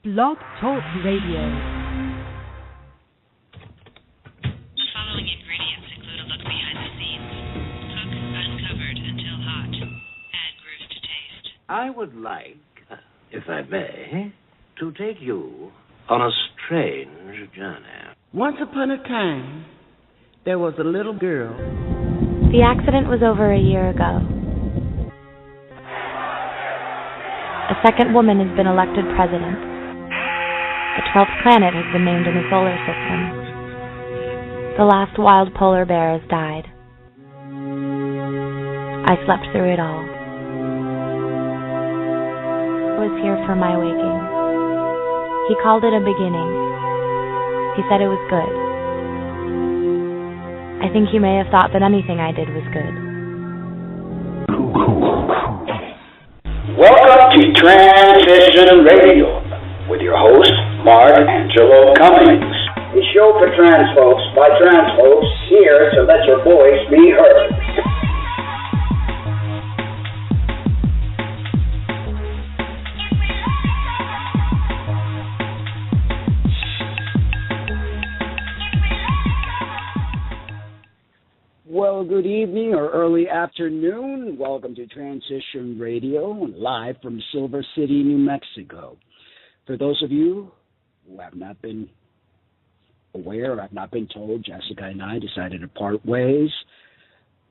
Blog Talk Radio. Following ingredients include a look behind the scenes. Cook uncovered until hot. Add grooves to taste. I would like, if I may, to take you on a strange journey. Once upon a time, there was a little girl. The accident was over a year ago. A second woman has been elected president. The 12th planet has been named in the solar system. The last wild polar bear has died. I slept through it all. I was here for my waking. He called it a beginning. He said it was good. I think he may have thought that anything I did was good. Welcome to Transitionr Radio with your host, Angelo. A show for trans folks by trans folks, here to let your voice be heard. Well, good evening or early afternoon. Welcome to Transitionr Radio, live from Silver City, New Mexico. For those of you who have not been aware or have not been told, Jessica and I decided to part ways.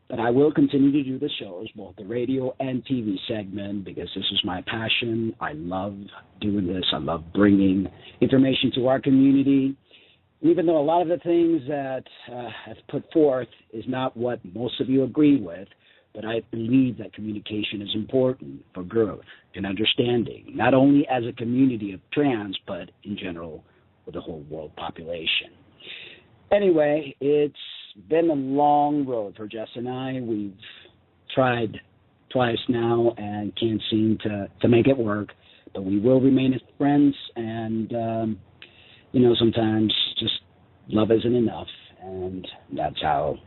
But I will continue to do the shows, both the radio and TV segment, because this is my passion. I love doing this. I love bringing information to our community. Even though a lot of the things that I've put forth is not what most of you agree with, but I believe that communication is important for growth and understanding, not only as a community of trans, but in general for the whole world population. Anyway, it's been a long road for Jess and I. We've tried twice now and can't seem to make it work, but we will remain as friends and sometimes just love isn't enough, and that's how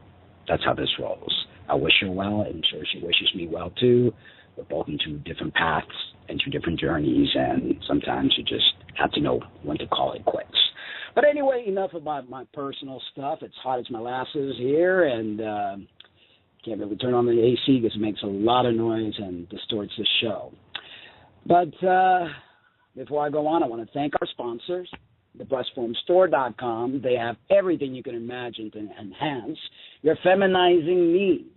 this rolls. I wish her well, and I'm sure she wishes me well too. We're both in two different paths and two different journeys, and sometimes you just have to know when to call it quits. But anyway, enough about my personal stuff. It's hot as molasses here, and can't really turn on the AC because it makes a lot of noise and distorts the show. But before I go on, I want to thank our sponsors, thebreastformstore.com. They have everything you can imagine to enhance your feminizing needs.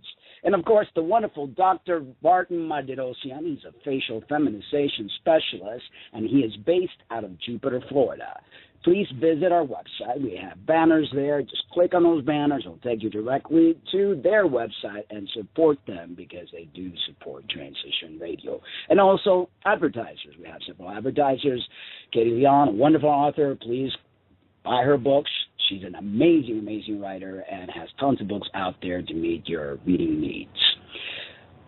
And, of course, the wonderful Dr. Barton Mardirosian. He's a facial feminization specialist, and he is based out of Jupiter, Florida. Please visit our website. We have banners there. Just click on those banners. It'll take you directly to their website and support them because they do support Transitionr Radio. And also advertisers. We have several advertisers. Katie Leon, a wonderful author. Please buy her books. She's an amazing, amazing writer and has tons of books out there to meet your reading needs.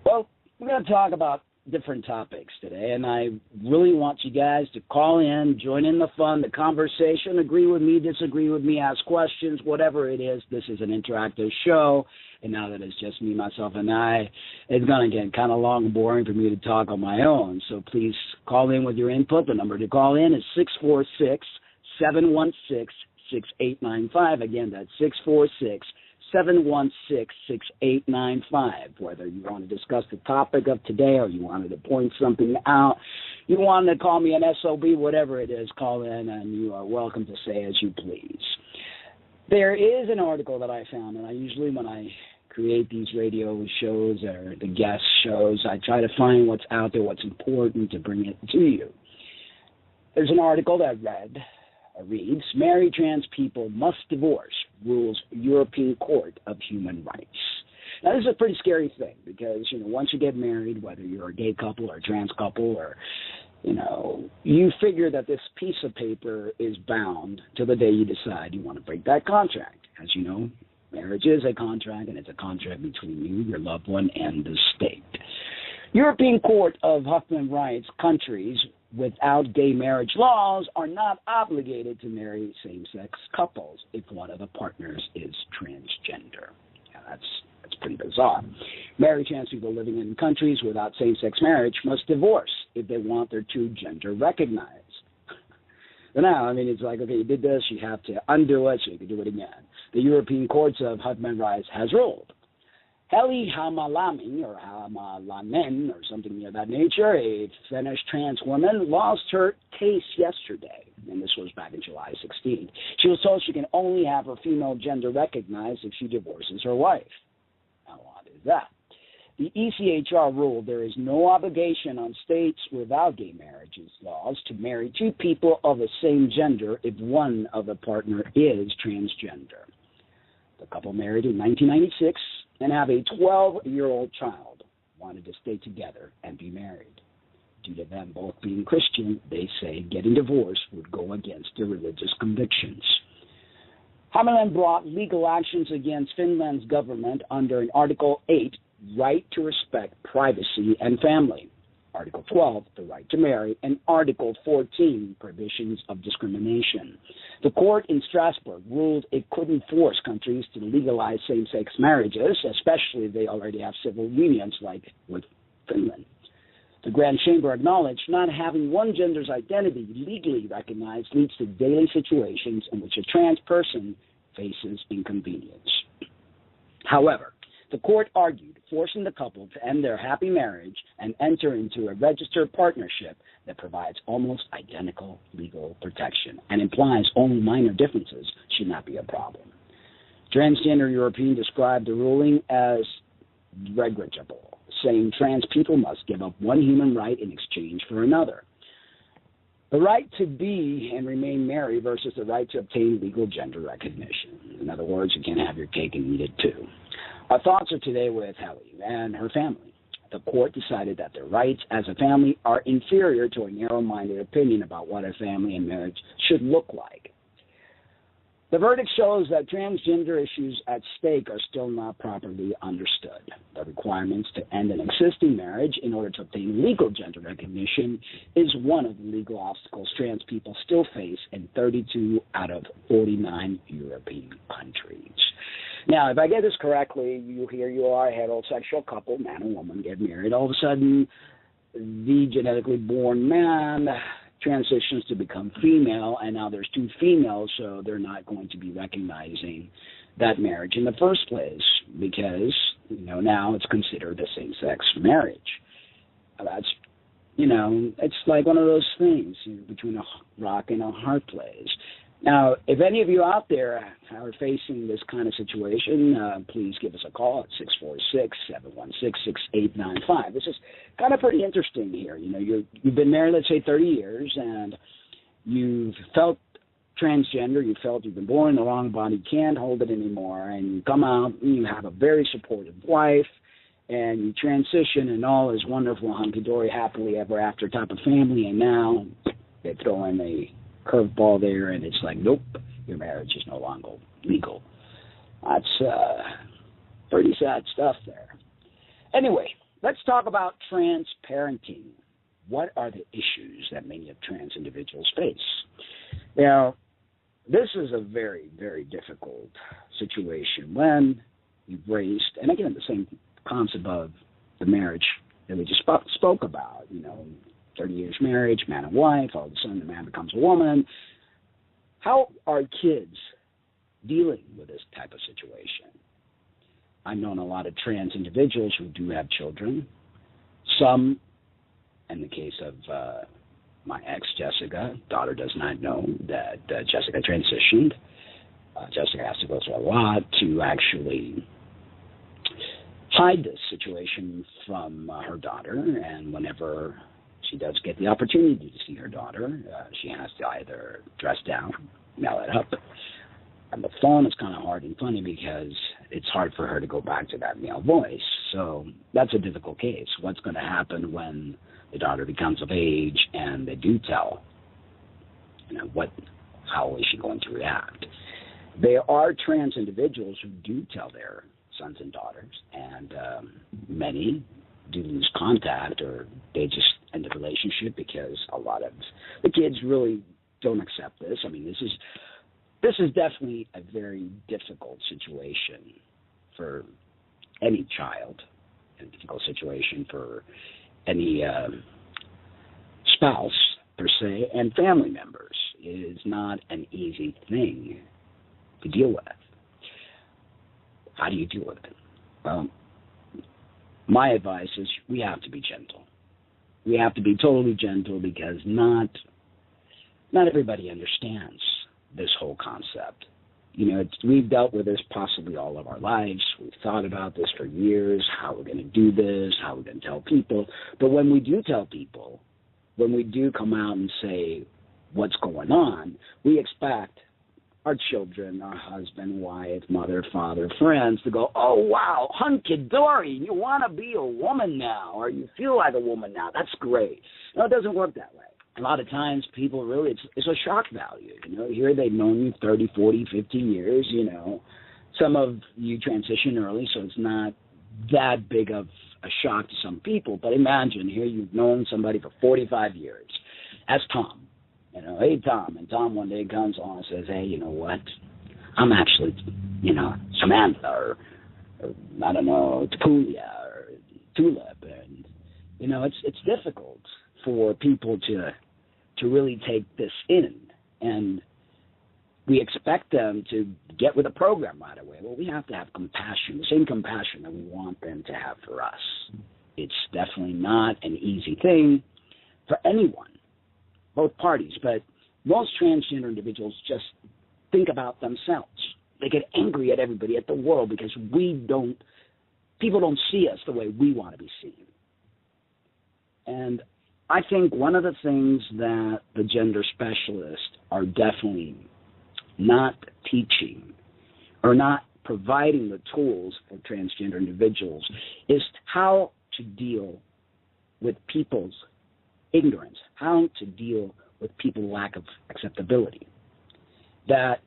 Well, we're going to talk about different topics today, and I really want you guys to call in, join in the fun, the conversation, agree with me, disagree with me, ask questions, whatever it is. This is an interactive show, and now that it's just me, myself, and I, it's going to get kind of long and boring for me to talk on my own, so please call in with your input. The number to call in is 646-716-6895. Again, that's 646-716-6895. Whether you want to discuss the topic of today or you wanted to point something out, you wanted to call me an SOB, whatever it is, call in and you are welcome to say as you please. There is an article that I found, and I usually when I create these radio shows or the guest shows, I try to find what's out there, what's important to bring it to you. There's an article that reads, Married trans people must divorce, rules European Court of Human Rights. Now, this is a pretty scary thing because, once you get married, whether you're a gay couple or a trans couple or, you figure that this piece of paper is bound till the day you decide you want to break that contract. As you know, marriage is a contract, and it's a contract between you, your loved one, and the state. European Court of Human Rights countries without gay marriage laws are not obligated to marry same-sex couples if one of the partners is transgender. Now, that's pretty bizarre. Married trans people living in countries without same-sex marriage must divorce if they want their true gender recognized. So now, I mean, it's like, okay, you did this, you have to undo it so you can do it again. The European Courts of Human Rights has ruled. Heli Hamalami, or Hamalamen, or something near that nature, a Finnish trans woman, lost her case yesterday, and this was back in July 16th. She was told she can only have her female gender recognized if she divorces her wife. How odd is that? The ECHR ruled there is no obligation on states without gay marriages laws to marry two people of the same gender if one of the partner is transgender. The couple married in 1996 and have a 12-year-old child, wanted to stay together and be married. Due to them both being Christian, they say getting divorced would go against their religious convictions. Hamalan brought legal actions against Finland's government under an Article 8, right to respect privacy and family, Article 12, the right to marry, and Article 14, prohibitions of discrimination. The court in Strasbourg ruled it couldn't force countries to legalize same-sex marriages, especially if they already have civil unions like with Finland. The Grand Chamber acknowledged not having one gender's identity legally recognized leads to daily situations in which a trans person faces inconvenience. However, the court argued forcing the couple to end their happy marriage and enter into a registered partnership that provides almost identical legal protection and implies only minor differences should not be a problem. Transgender European described the ruling as regrettable, saying trans people must give up one human right in exchange for another. The right to be and remain married versus the right to obtain legal gender recognition. In other words, you can't have your cake and eat it too. Our thoughts are today with Heli and her family. The court decided that their rights as a family are inferior to a narrow-minded opinion about what a family and marriage should look like. The verdict shows that transgender issues at stake are still not properly understood. The requirements to end an existing marriage in order to obtain legal gender recognition is one of the legal obstacles trans people still face in 32 out of 49 European countries. Now, if I get this correctly, here you are, a heterosexual couple, man and woman, get married. All of a sudden, the genetically born man transitions to become female, and now there's two females, so they're not going to be recognizing that marriage in the first place because, now it's considered a same-sex marriage. That's, it's like one of those things between a rock and a hard place. Now, if any of you out there are facing this kind of situation, please give us a call at 646-716-6895. This is kind of pretty interesting here. You've been married, let's say, 30 years, and you've felt transgender. You felt you've been born in the wrong body, can't hold it anymore, and you come out and you have a very supportive wife, and you transition, and all is wonderful, hunky-dory, happily ever after type of family, and now they throw in a curveball there, and it's like, nope, your marriage is no longer legal. That's pretty sad stuff there. Anyway, let's talk about trans parenting. What are the issues that many of trans individuals face? Now, this is a very, very difficult situation when you've raised, and again, the same concept of the marriage that we just spoke about, 30 years marriage, man and wife, all of a sudden the man becomes a woman. How are kids dealing with this type of situation? I've known a lot of trans individuals who do have children. Some, in the case of my ex, Jessica, daughter does not know that Jessica transitioned. Jessica has to go through a lot to actually hide this situation from her daughter, and whenever she does get the opportunity to see her daughter, she has to either dress down, mail it up. On the phone, it's kind of hard and funny because it's hard for her to go back to that male voice. So that's a difficult case. What's going to happen when the daughter becomes of age and they do tell? How is she going to react? There are trans individuals who do tell their sons and daughters, and many do lose contact, or they just end the relationship because a lot of the kids really don't accept this. I mean, this is definitely a very difficult situation for any child, a difficult situation for any spouse per se, and family members. is not an easy thing to deal with. How do you deal with it? Well, my advice is we have to be gentle. We have to be totally gentle because not everybody understands this whole concept. We've dealt with this possibly all of our lives. We've thought about this for years, how we're going to do this, how we're going to tell people. But when we do tell people, when we do come out and say what's going on, we expect our children, our husband, wife, mother, father, friends to go, oh, wow, hunky-dory, you want to be a woman now, or you feel like a woman now. That's great. No, it doesn't work that way. A lot of times people really, it's a shock value. Here they've known you 30, 40, 50 years, Some of you transition early, so it's not that big of a shock to some people. But imagine, here you've known somebody for 45 years. That's Tom. Hey, Tom. And Tom one day comes on and says, hey, you know what? I'm actually, Samantha or I don't know, Tapulia or Tulip. And, it's difficult for people to really take this in. And we expect them to get with the program right away. Well, we have to have compassion, the same compassion that we want them to have for us. It's definitely not an easy thing for anyone, both parties, but most transgender individuals just think about themselves. They get angry at everybody, at the world, because people don't see us the way we want to be seen. And I think one of the things that the gender specialists are definitely not teaching or not providing the tools for transgender individuals is how to deal with people's ignorance, how to deal with people's lack of acceptability. That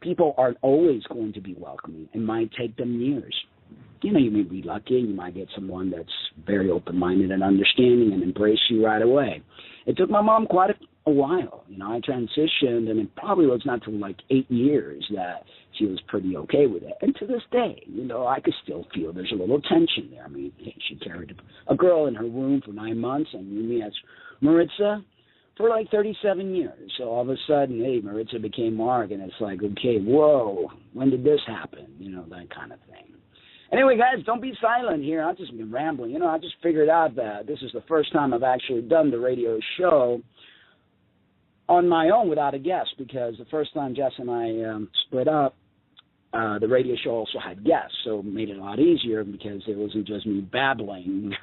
people aren't always going to be welcoming. It might take them years. You may be lucky and you might get someone that's very open-minded and understanding and embrace you right away. It took my mom quite a while. I transitioned, and it probably was not till like 8 years that she was pretty okay with it. And to this day, I could still feel there's a little tension there. I mean, she carried a girl in her womb for 9 months and knew me as Maritza for like 37 years. So all of a sudden, hey, Maritza became Mark, and it's like, okay, whoa, when did this happen? That kind of thing. Anyway, guys, don't be silent here. I've just been rambling. I just figured out that this is the first time I've actually done the radio show on my own without a guest, because the first time Jess and I split up, the radio show also had guests, so it made it a lot easier because it wasn't just me babbling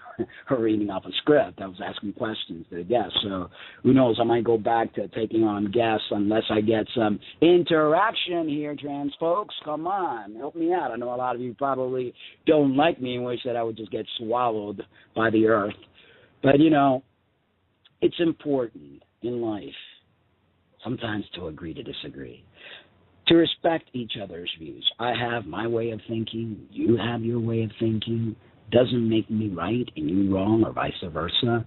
or reading off a script. I was asking questions to the guests. So who knows, I might go back to taking on guests unless I get some interaction here, trans folks. Come on, help me out. I know a lot of you probably don't like me and wish that I would just get swallowed by the earth. But, it's important in life sometimes to agree to disagree, to respect each other's views. I have my way of thinking, you have your way of thinking. Doesn't make me right and you wrong, or vice versa.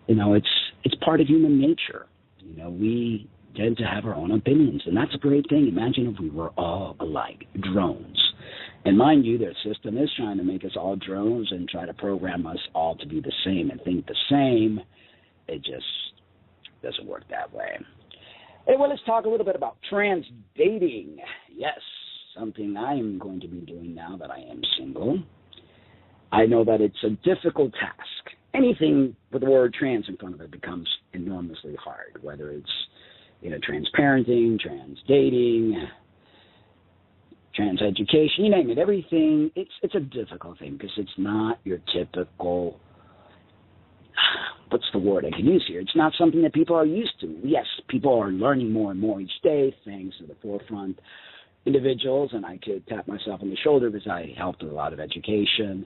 It's part of human nature. We tend to have our own opinions, and that's a great thing. Imagine if we were all alike, drones. And mind you, their system is trying to make us all drones and try to program us all to be the same and think the same. It just doesn't work that way. Hey, well, let's talk a little bit about trans dating. Yes, something I am going to be doing now that I am single. I know that it's a difficult task. Anything with the word trans in front of it becomes enormously hard, whether it's, trans parenting, trans dating, trans education, you name it, everything. It's a difficult thing because it's not your typical, what's the word I can use here? It's not something that people are used to. Yes, people are learning more and more each day, things to the forefront individuals, and I could tap myself on the shoulder because I helped with a lot of education.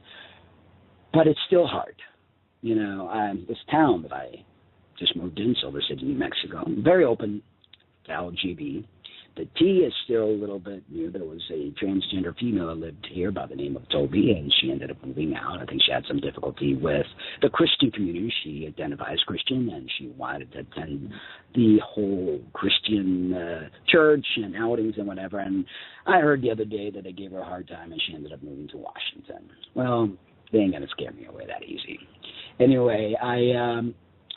But it's still hard. This town that I just moved in, Silver City, New Mexico, I'm very open to LGBT. The T is still a little bit new. There was a transgender female that lived here by the name of Toby, and she ended up moving out. I think she had some difficulty with the Christian community. She identifies Christian, and she wanted to attend the whole Christian church and outings and whatever. And I heard the other day that they gave her a hard time, and she ended up moving to Washington. Well, they ain't going to scare me away that easy. Anyway,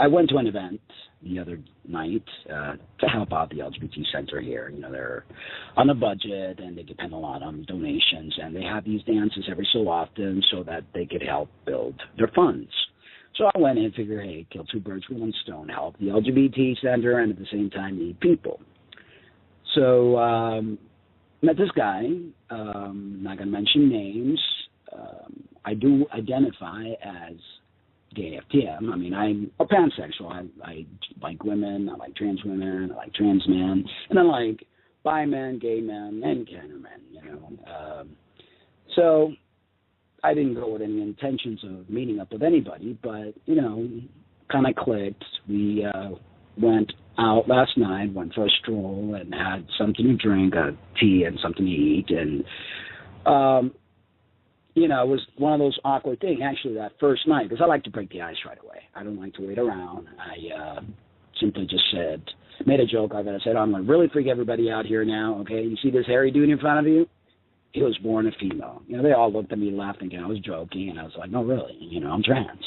I went to an event the other night to help out the LGBT Center here. You know, they're on a budget and they depend a lot on donations, and they have these dances every so often so that they could help build their funds. So I went in and figured, hey, kill two birds with one stone, help the LGBT Center and at the same time meet people. So met this guy, not going to mention names. I do identify as gay FTM. I mean, I'm a pansexual. I like women, I like trans women, I like trans men, and I like bi men, gay men, and kind of men, you know. So I didn't go with any intentions of meeting up with anybody, but, you know, kind of clicked. We went out last night, went for a stroll, and had something to drink, tea and something to eat, and you know, it was one of those awkward things, actually, that first night, because I like to break the ice right away. I don't like to wait around. I simply just made a joke of it. I said, I'm going to really freak everybody out here now, okay? You see this hairy dude in front of you? He was born a female. You know, they all looked at me laughing, and I was joking, and I was like, no, really, you know, I'm trans.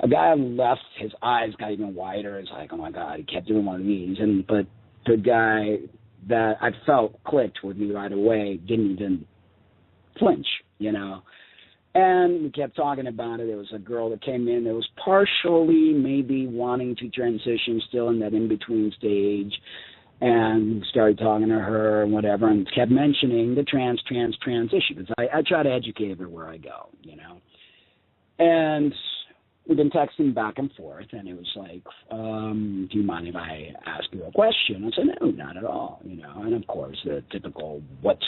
A guy left, his eyes got even wider. It's like, oh, my God, he kept doing one of these. But the guy that I felt clicked with me right away didn't even flinch, you know. And we kept talking about it. There was a girl that came in that was partially maybe wanting to transition, still in that in-between stage, and started talking to her and whatever, and kept mentioning the trans issue, because I try to educate everywhere I go, you know. And we've been texting back and forth, and it was like, do you mind if I ask you a question? I said, no, not at all, you know. And, of course, the typical, what's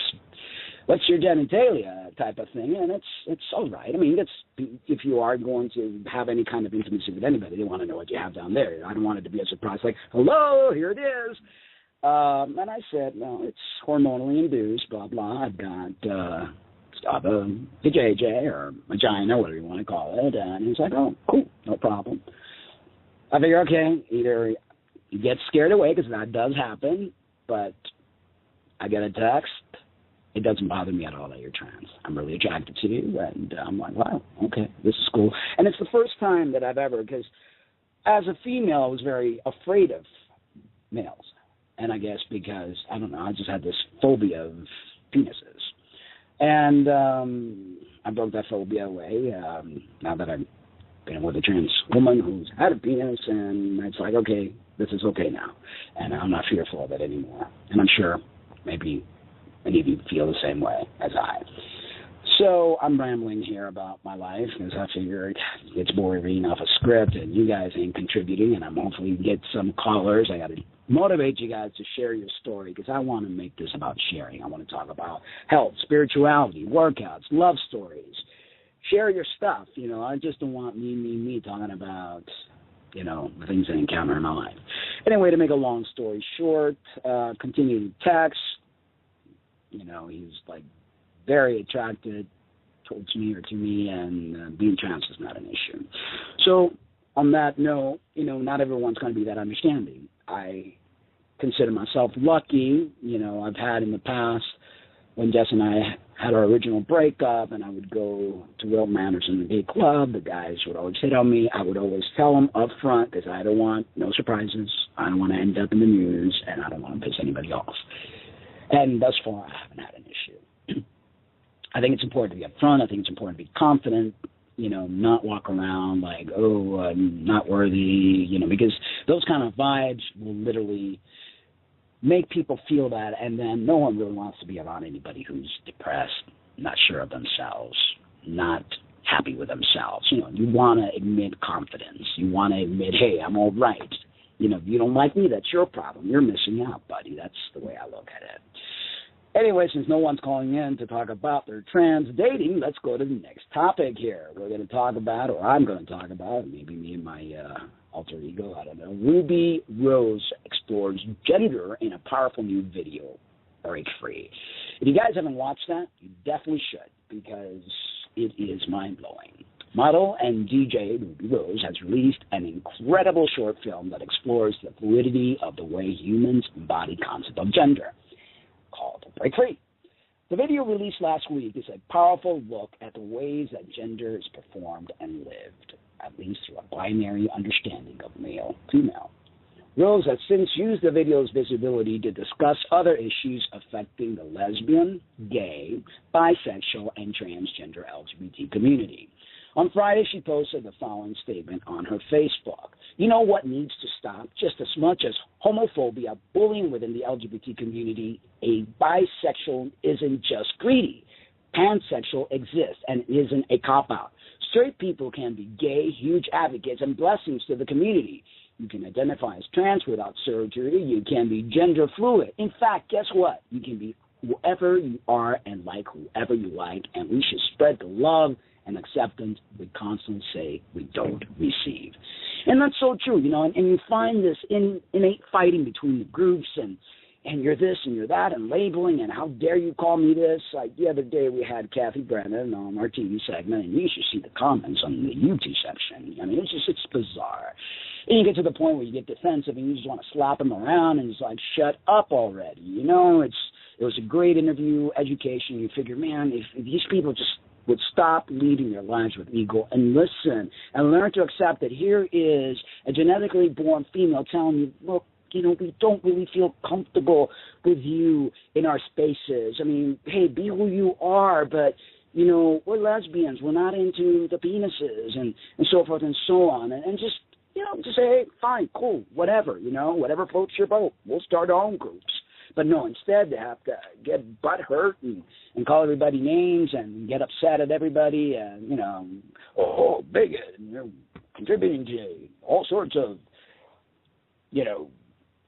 your genitalia type of thing, and it's all right. I mean, if you are going to have any kind of intimacy with anybody, they want to know what you have down there. I don't want it to be a surprise, like, hello, here it is. And I said, no, it's hormonally induced, blah, blah. I've got the JJ or vagina, whatever you want to call it. And he's like, oh, cool, no problem. I figure, okay, either you get scared away, because that does happen, but I get a text. It doesn't bother me at all that you're trans. I'm really attracted to you, and I'm like, wow, okay, this is cool. And it's the first time that I've ever, because as a female, I was very afraid of males. And I guess because, I don't know, I just had this phobia of penises. And I broke that phobia away now that I've been with a trans woman who's had a penis, and it's like, okay, this is okay now. And I'm not fearful of it anymore. And I'm sure maybe many of you feel the same way as I. So I'm rambling here about my life, because I figured it's boring reading off a script, and you guys ain't contributing, and I'm hopefully get some callers. I got to motivate you guys to share your story, because I want to make this about sharing. I want to talk about health, spirituality, workouts, love stories. Share your stuff. You know, I just don't want me talking about, you know, the things I encounter in my life. Anyway, to make a long story short, continue to text. You know, he's like very attracted towards me or to me, and being trans is not an issue. So on that note, you know, not everyone's going to be that understanding. I consider myself lucky. You know, I've had in the past, when Jess and I had our original breakup, and I would go to Will Manners in the gay club, the guys would always hit on me. I would always tell them up front, because I don't want no surprises. I don't want to end up in the news, and I don't want to piss anybody off. And thus far, I haven't had an issue. I think it's important to be upfront. I think it's important to be confident, you know, not walk around like, oh, I'm not worthy, you know, because those kind of vibes will literally make people feel that, and then no one really wants to be around anybody who's depressed, not sure of themselves, not happy with themselves. You know, you want to admit confidence. You want to admit, hey, I'm all right. You know, if you don't like me, that's your problem. You're missing out, buddy. That's the way I look at it. Anyway, since no one's calling in to talk about their trans dating, let's go to the next topic here. We're going to talk about, or I'm going to talk about, maybe me and my alter ego, I don't know, Ruby Rose explores gender in a powerful new video, Break Free. If you guys haven't watched that, you definitely should, because it is mind-blowing. Model and DJ Ruby Rose has released an incredible short film that explores the fluidity of the way humans embody concept of gender, called Break Free. The video released last week is a powerful look at the ways that gender is performed and lived. at least through a binary understanding of male-female. Rose has since used the video's visibility to discuss other issues affecting the lesbian, gay, bisexual, and transgender LGBT community. On Friday, she posted the following statement on her Facebook. You know what needs to stop? Just as much as homophobia, bullying within the LGBT community, a bisexual isn't just greedy. Pansexual exists and isn't a cop-out. Straight people can be gay, huge advocates, and blessings to the community. You can identify as trans without surgery. You can be gender fluid. In fact, guess what? You can be whoever you are and like whoever you like, and we should spread the love and acceptance we constantly say we don't receive. And that's so true, and you find this innate fighting between the groups, and you're this and you're that, and labeling, and how dare you call me this. Like the other day we had Kathy Brennan on our TV segment, and you should see the comments on the YouTube section. I mean, it's bizarre. And you get to the point where you get defensive and you just want to slap him around, and it's like, shut up already. It was a great interview, education. You figure, man, if these people just would stop leading their lives with ego and listen and learn to accept that here is a genetically born female telling you, look, we don't really feel comfortable with you in our spaces. I mean, hey, be who you are, but, we're lesbians. We're not into the penises and so forth and so on. And just, just say, hey, fine, cool, whatever, whatever floats your boat. We'll start our own groups. But no, instead they have to get butt hurt and call everybody names and get upset at everybody and, bigot, contributing to all sorts of,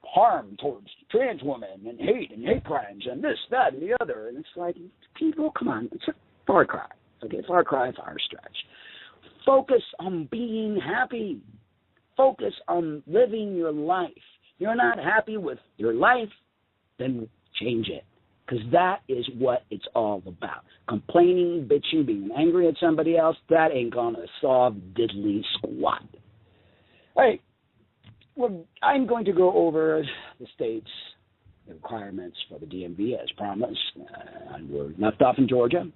harm towards trans women and hate crimes and this, that, and the other. And it's like, people, come on, it's a far cry. Okay, far cry, far stretch. Focus on being happy. Focus on living your life. You're not happy with your life, then change it, because that is what it's all about. Complaining, bitching, being angry at somebody else, that ain't going to solve diddly squat. All right, well, I'm going to go over the state's requirements for the DMV as promised. We're left off in Georgia,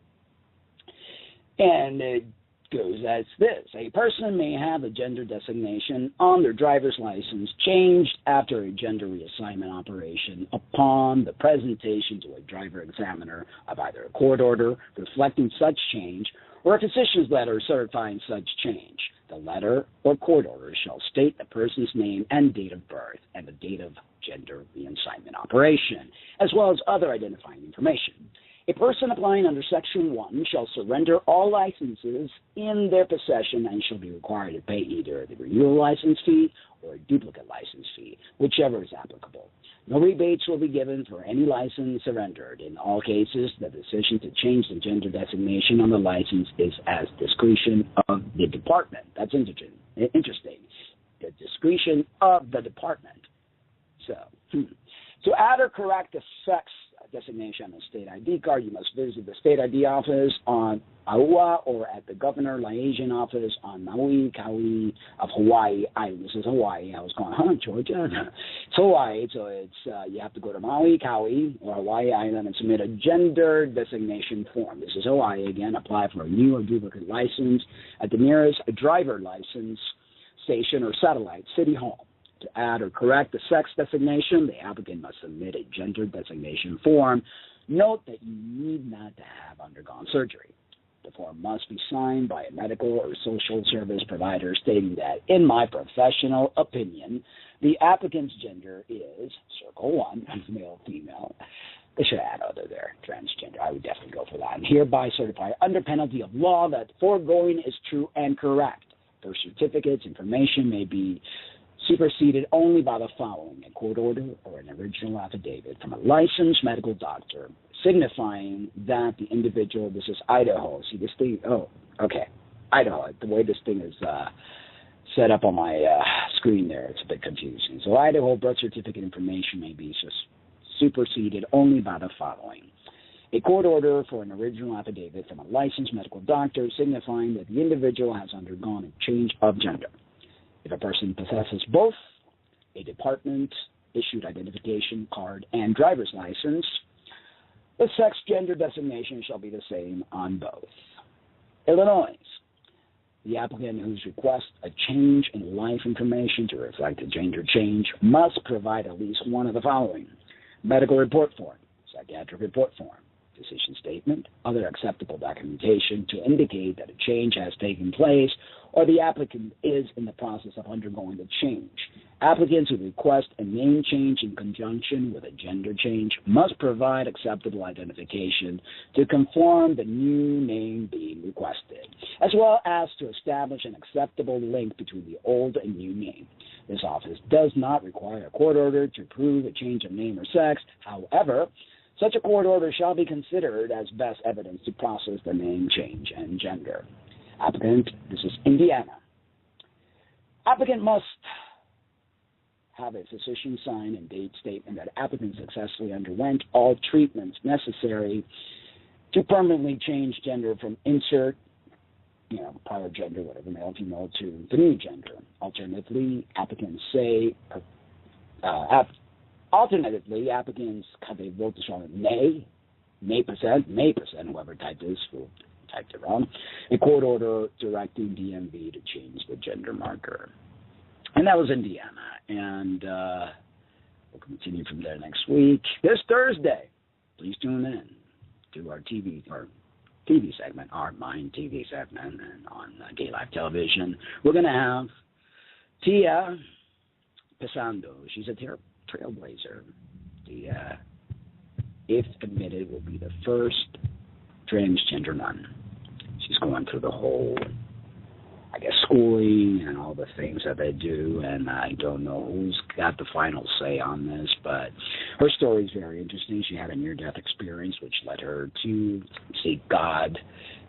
and it goes as this. A person may have a gender designation on their driver's license changed after a gender reassignment operation upon the presentation to a driver examiner of either a court order reflecting such change or a physician's letter certifying such change. The letter or court order shall state the person's name and date of birth and the date of gender reassignment operation, as well as other identifying information. A person applying under Section 1 shall surrender all licenses in their possession and shall be required to pay either the renewal license fee or a duplicate license fee, whichever is applicable. No rebates will be given for any license surrendered. In all cases, the decision to change the gender designation on the license is as discretion of the department. That's interesting. The discretion of the department. So, to add or correct the sex designation on the state ID card, you must visit the state ID office on Aua or at the Governor Liaison office on Maui, Kauai of Hawaii Island. This is Hawaii. I was going, Georgia? It's Hawaii, so it's you have to go to Maui, Kauai, or Hawaii Island and submit a gender designation form. This is Hawaii again. Apply for a new or duplicate license at the nearest driver license station or satellite city hall. To add or correct the sex designation, the applicant must submit a gender designation form. Note that you need not to have undergone surgery. The form must be signed by a medical or social service provider stating that, in my professional opinion, the applicant's gender is, circle 1, male, female. They should add other there, transgender. I would definitely go for that. And hereby certify under penalty of law that foregoing is true and correct. Birth certificates information may be superseded only by the following: a court order or an original affidavit from a licensed medical doctor signifying that the individual, this is Idaho. See this thing? Oh, okay. Idaho. The way this thing is set up on my screen there, it's a bit confusing. So Idaho birth certificate information may be superseded only by the following: a court order for an original affidavit from a licensed medical doctor signifying that the individual has undergone a change of gender. If a person possesses both a department-issued identification card and driver's license, the sex gender designation shall be the same on both. Illinois. The applicant whose requests a change in life information to reflect a gender change must provide at least one of the following: medical report form, psychiatric report form, decision statement, other acceptable documentation to indicate that a change has taken place or the applicant is in the process of undergoing the change. Applicants who request a name change in conjunction with a gender change must provide acceptable identification to conform the new name being requested, as well as to establish an acceptable link between the old and new name. This office does not require a court order to prove a change of name or sex. However, such a court order shall be considered as best evidence to process the name change and gender. Applicant, this is Indiana. Applicant must have a physician sign and date statement that applicant successfully underwent all treatments necessary to permanently change gender from insert, prior gender, whatever, male, female, to the new gender. Alternatively, applicants they wrote this wrong, may percent, whoever typed this, who typed it wrong, a court order directing DMV to change the gender marker. And that was Indiana. And we'll continue from there next week. This Thursday, please tune in to our TV segment, our Mind TV segment, and on Gay Live Television. We're going to have Tia Pesando. She's a trailblazer. If admitted, will be the first transgender nun. She's going through the whole, schooling and all the things that they do, and I don't know who's got the final say on this, but her story is very interesting. She had a near-death experience which led her to seek God.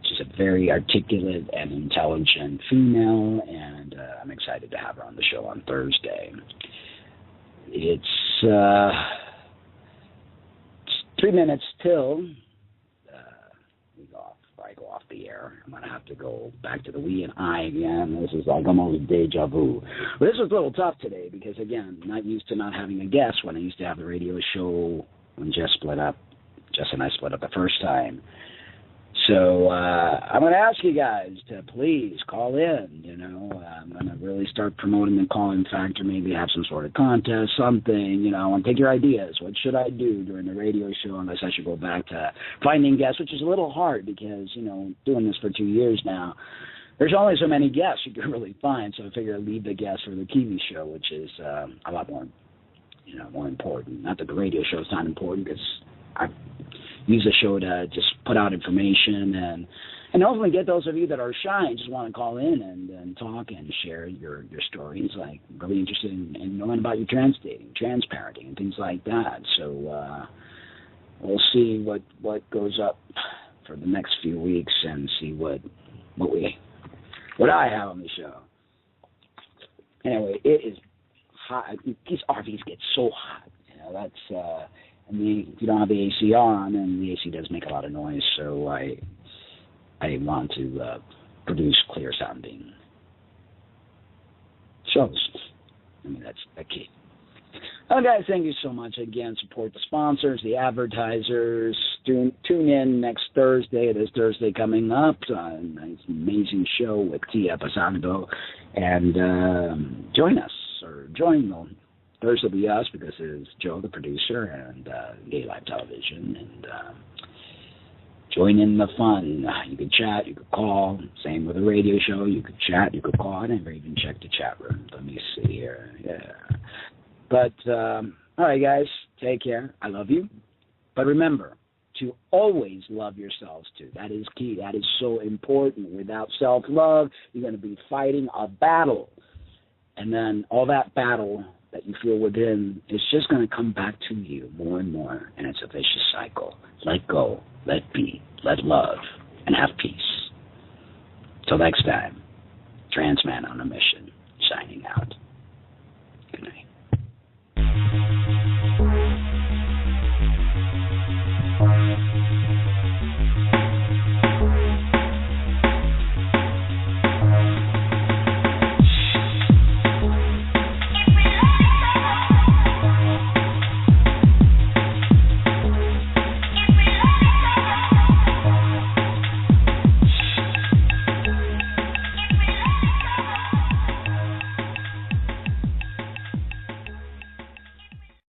She's a very articulate and intelligent female, and I'm excited to have her on the show on Thursday. It's 3 minutes till I go off the air. I'm going to have to go back to the we and I again. This is like almost deja vu. But this was a little tough today because, again, not used to not having a guest when I used to have the radio show when Jess and I split up the first time. So I'm going to ask you guys to please call in. I'm going to really start promoting the call-in factor, maybe have some sort of contest, something, and take your ideas. What should I do during the radio show unless I should go back to finding guests, which is a little hard because, doing this for 2 years now, there's only so many guests you can really find. So I figure I'd leave the guests for the TV show, which is a lot more, more important. Not that the radio show is not important because I use the show to just put out information and hopefully get those of you that are shy and just want to call in and talk and share your stories, like really interested in knowing about your trans dating, trans parenting, and things like that. So we'll see what goes up for the next few weeks and see what I have on the show. Anyway, it is hot. These RVs get so hot. That's if you don't have the AC on, and the AC does make a lot of noise, so I want to produce clear sounding shows. That's a key. Well, guys, thank you so much. Again, support the sponsors, the advertisers. Tune in next Thursday. This Thursday coming up. A nice, amazing show with Tia Pasando. And join us, or join them. Thursday will be us because it's Joe, the producer, and Gay Live Television. And join in the fun. You could chat, you could call. Same with the radio show. You could chat, you could call. I never even checked the chat room. Let me see here. Yeah. But, all right, guys, take care. I love you. But remember to always love yourselves, too. That is key. That is so important. Without self-love, you're going to be fighting a battle. And then all that battle that you feel within is just going to come back to you more and more, and it's a vicious cycle. Let go, let be, let love, and have peace. Till next time, Transman on a mission, signing out.